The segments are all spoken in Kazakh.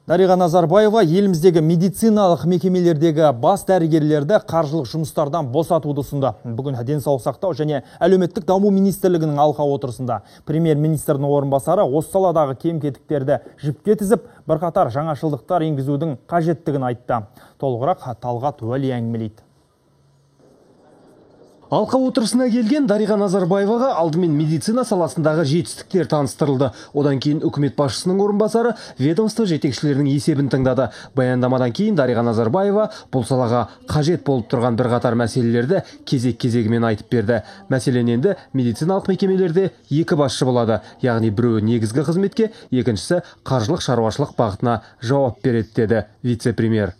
Дариға Назарбаева еліміздегі медициналық мекемелердегі бас дәрігерлерді қаржылық жұмыстардан босатуды ұсынды. Бүгін денсаулық сақтау және әлеуметтік даму министрлігінің алқа отырысында премьер-министрдің орынбасары осы саладағы кем-кетіктерді жіпке тізіп, бірқатар жаңашылдықтар енгізудің қажеттігін айтты. Толығырақ Талғат Уәли әңгімелейді. Алқа отырысына келген Дариға Назарбаеваға алдымен медицина саласындағы жетістіктер таныстырылды. Одан кейін үкімет басшысының орынбасары ведомство жетекшілерінің есебін тыңдады. Баяндамадан кейін Дариға Назарбаева бұл салаға қажет болып тұрған бірқатар мәселелерді кезек-кезегімен айтып берді. Мәселен, енді медициналық мекемелерде екі басшы болады. Яғни біреуі негізгі қызметке, екіншісі қаржылық шаруашылық бағытына жауап береді, деді вице-премьер.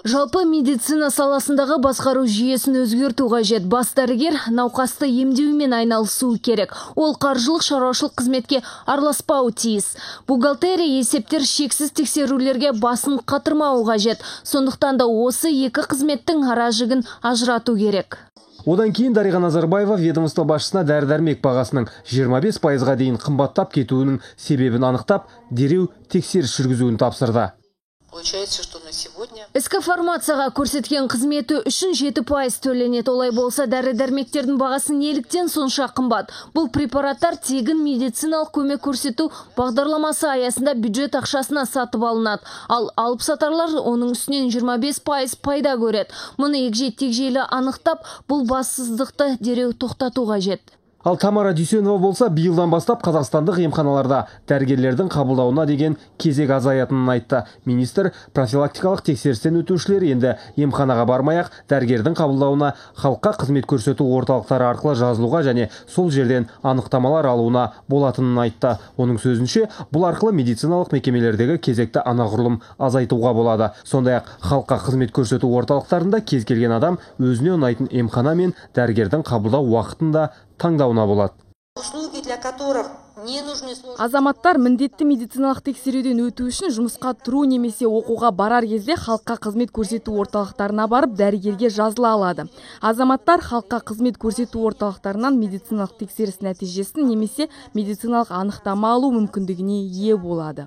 Жалпы медицина саласындағы басқару жүйесін өзгерту қажет. Бас дәрігер науқасты емдеумен айналысу керек. Ол қаржылық шаруашылық қызметке араласпау тиіс. Бухгалтерия есептер шексіз тексерулерге басын қатырмау қажет. Сондықтан да осы екі қызметтің ара-жігін ажырату керек. Одан кейін Дариға Назарбаева ведомство басшысына дәрі-дәрмек бағасының 25%-ға дейін қымбаттап кетуінің себебін анықтап, дереу тексеріс жүргізуін тапсырды. СК фармацияға көрсеткен қызметі үшін 7% төленеді. Олай болса, дәрі-дәрмектердің бағасы неліктен сонша қымбат? Бұл препараттар тегін медициналық көмек көрсету бағдарламасы аясында бюджет ақшасына сатып алынады. Ал алып сатарлар оның үстінен 25% пайда көреді. Мұны егжей-тегжейлі анықтап, бұл бассыздықты дереу тоқтату қажет. Ал Тамара Дүйсенова болса, биылдан бастап қазақстандық емханаларда дәрігерлердің қабылдауына деген кезек азаятынын айтты. Министр профилактикалық тексерістен өтушілер енді емханаға бармай-ақ дәрігердің қабылдауына халыққа қызмет көрсету орталықтары арқылы жазылуға және сол жерден анықтамалар алуына болатынын айтты. Оның сөзінше, бұл арқылы медициналық мекемелердегі кезекті анағұрлым азайтуға болады. Сондай-ақ халыққа қызмет көрсету орталықтарында кез келген адам өзіне ұнайтын емхана мен дәрігердің қабылдау уақытында таңдауына болады. Азаматтар міндетті медициналық тексеруден өту үшін жұмысқа тұру немесе оқуға барар кезде халыққа қызмет көрсету орталықтарына барып дәрігерге жазыла алады. Азаматтар халыққа қызмет көрсету орталықтарынан медициналық тексеріс нәтижесін немесе медициналық анықтама алу мүмкіндігіне ие болады.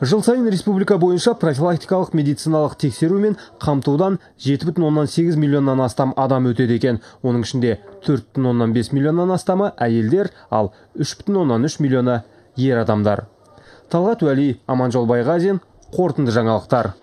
Жыл сайын республика бойынша профилактикалық медициналық тексеру мен қамтудан 7,8 миллионнан астам адам өтеді екен. Оның ішінде 4,5 миллионнан астамы әйелдер, ал 3,3 миллионы ер адамдар. Талғат Уәли, Аманжол Байғазин, қорытынды жаңалықтар.